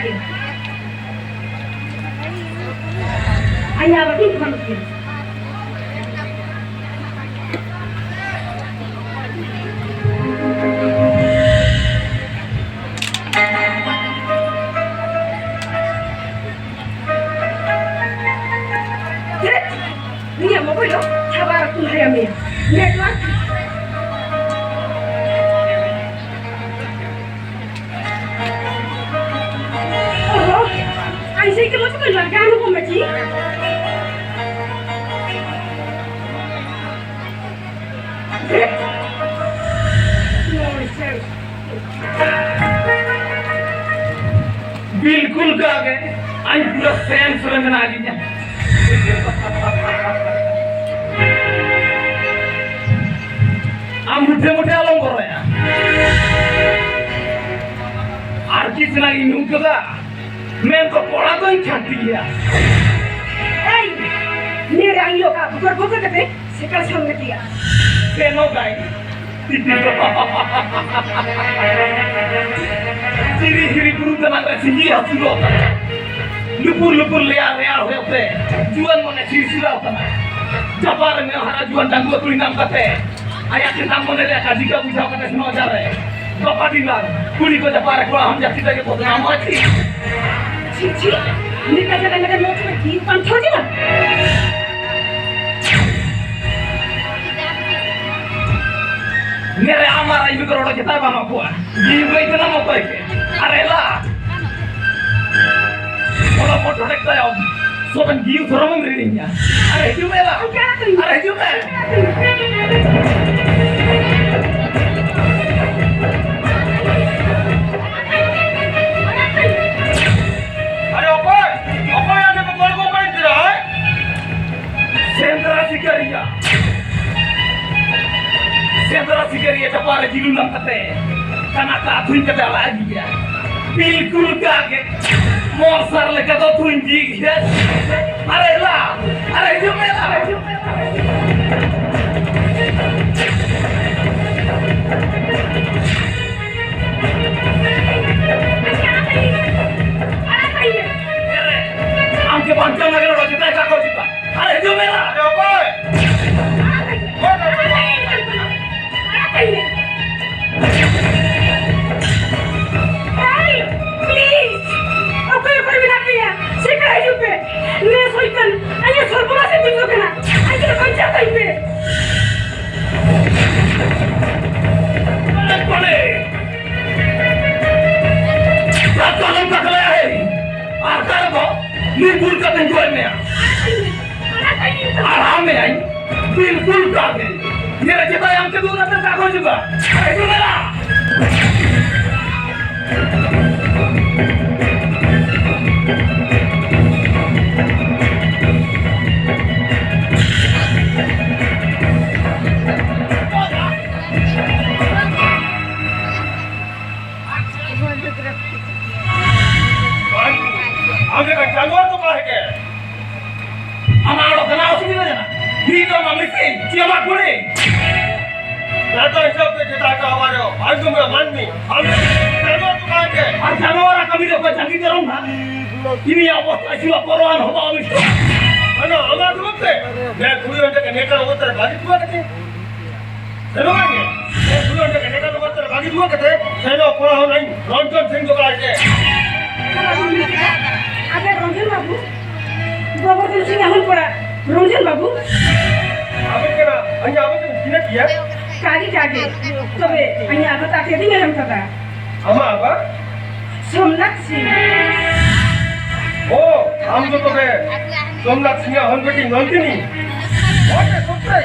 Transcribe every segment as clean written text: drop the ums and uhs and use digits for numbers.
kage. Anya batin manusia. Ni mo ko yo, sabar kun hayami. Network ऐसे के मुझे कोई लड़का नहीं को मची बिल्कुल गा गए आज पूरा फैन सुरंगना आ गया हम मुठे मुठे आलम कर रहे हैं आर्किस ना इन्हीं का मैं तो पढ़ा तो ही छाती है मेरे आइयों का बुकर बुकर करते सिकल संग किया सेनो गाय चिरी हिरी गुरु तना करे सिंगी हंसी लो लुपुर लुपुर ले आ होते जुआन मने सिरसिरा होता ना जपार में हरा जुआन डांगो तुई नाम करते आया के नाम मने ले काजी का बुझाव करते सुनो जा रहे बपाटी लाल कुली को जपार को हम जाति तक तो नाम अच्छी छी निकल जा मेरे नोट में की पंथ हो ना मेरे हमारा इब करोड़ कितना बामा हुआ जीव में इतना मत है अरे ला थोड़ा फोटो देखता है सोबन जीव थोड़ा में रीडिंग है अरे क्यों मेरा अरे क्यों मैं Sentra Sigaria Jepara Jilulang kate karena katuin kata lagi ya bilkul kaget morsar leka to tunji ya are jumela Angke pancang lagi lo kita kakak kita are jumela boy Hey, please. Aku yang berbina dia. Sekarang hidup be. Ni soikan. Ayah sorban masih tinggal kena. Ayah nak kerja tak be. Boleh. Tak kalau tak kelihatan hari. Arkar ko ni bulka tenjual me. Aram me ay. Bilkul kaget. मेरा चिता yang kedua nanti kakak juga. Ayo lah. आगे का जानवर तो कहाँ है? हमारा कनाव सुनी ना जाना. Dito mamisi, siapa kuni? Data hidup kita tak awal, aku mengamani. Aku jangan tu kaje. Aku jangan kami tu berjanji terong na. Ini apa? Asyik koran hoba amis. Mana? Amar tu apa? Saya kuri untuk kenyataan awak terbagi dua kete. Terus lagi. Saya kuri untuk kenyataan awak terbagi dua kete. Saya koran orang lain. Ronjon sing tu kaje. Ada Ronjon babu. Bapak tu sini ahun pura. Ronjon babu. Apa kena? Hanya apa tu sini dia? Kage. Tapi hanya apa tak ada yang kata. Ama apa? Somnaksi. Oh, हम तो बे सोमनाथ सिंह हन बेटी Nandini okay सच्चाई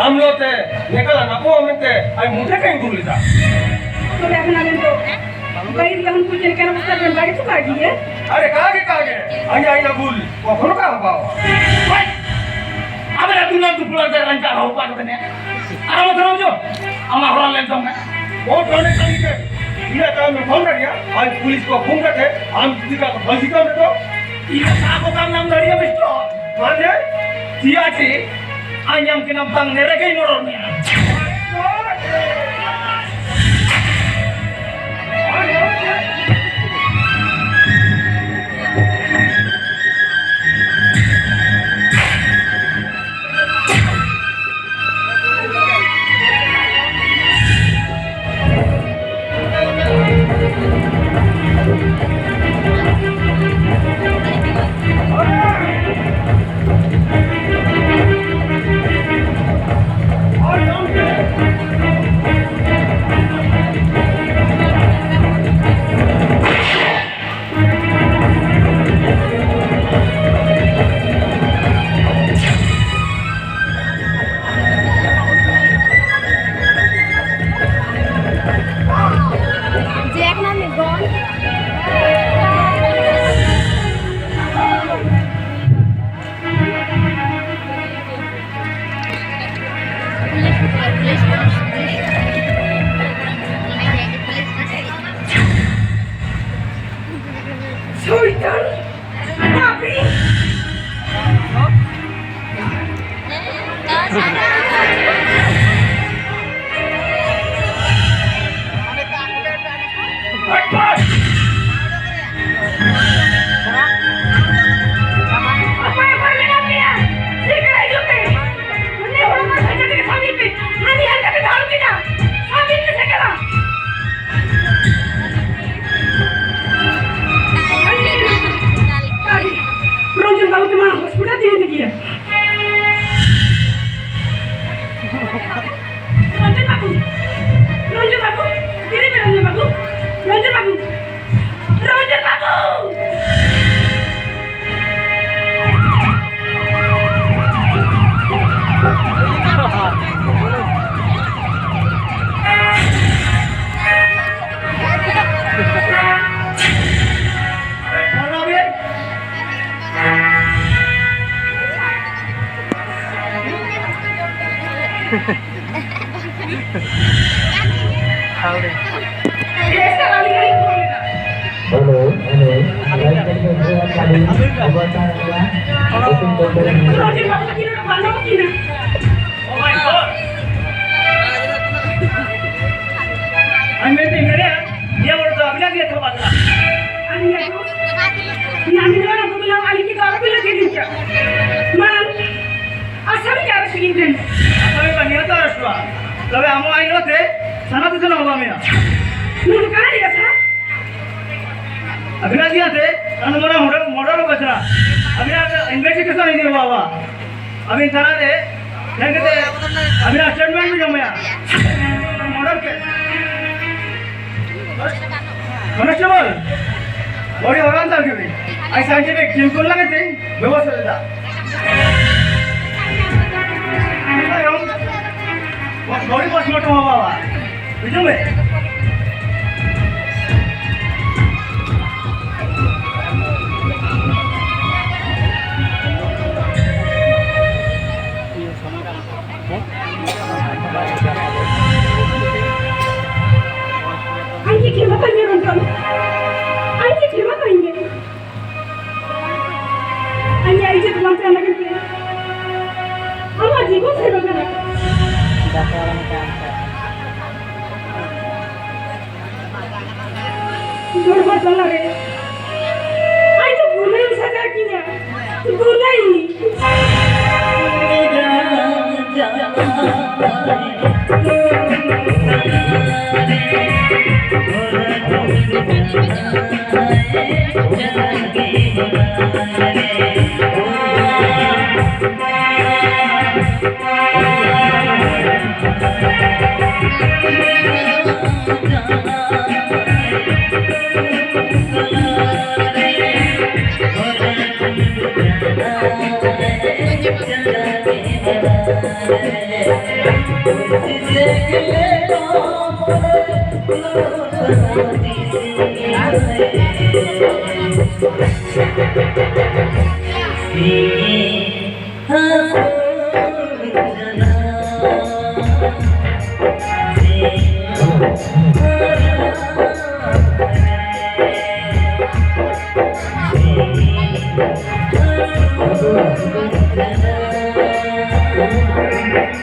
हम लोग ते निकला ना को हमते आई मुझे कहीं दूर लेता तो लेकिन अभी तो भाई हम कुछ नहीं करना उसका दिन बाकी तो काटी है अरे कागे आई ना भूल वो कौन का बाबा भाई अब ना तू ना तू पुलार दे रंगा हो पा तो ने आराम करो जो हमारा हॉल ले जाऊंगा बहुत होने चाहिए ये काम में फोन कर दिया आज पुलिस को फोन करके हम किसी का फंसी कर दे तो ये काम नाम धरिया बिस्टो मान ले सिया ची आयम के नाम तंग नेरे के नोरोनिया Jack namin gone. শয়তান পাপী apa yang paling apanya sekarang hidupnya ini orang saja dari sambil hani harga tahu kita sambil sekarang Ronjol babu kemana hospital tidak dia Ronjol babu ini Ronjol babu Ronjol babu Ronjol babu Ronjol babu kira mana kira Oh my God! Anjir tinggal ya, dia baru tahu bila dia tahu apa. Ani aku Nani orang aku bilang Ali kita orang bilang jadi dia Man asal dia harus begini Tapi banyak tu harus dua. Tapi amo ayo tu, sana tu sana apa mia? Nuru kah dia sah Abina dia tu, anu mana modal bacra. Abina investigation ini dia bawa. Abin sana tu, yang kita abina statement ni jom ya. Modal ke? Constable, body orang tak kiri. I scientific team kau lagi tu, bawa saja. Ayo, body postmortem bawa. Bijum me. Anjing kira apa ni Ronjol Anjing kira apa ini Anjing aja tuh mampu anak itu Ama jiwa saya bagaimana Dorba jalan re Ayo bunai saja kini bunai Thank you.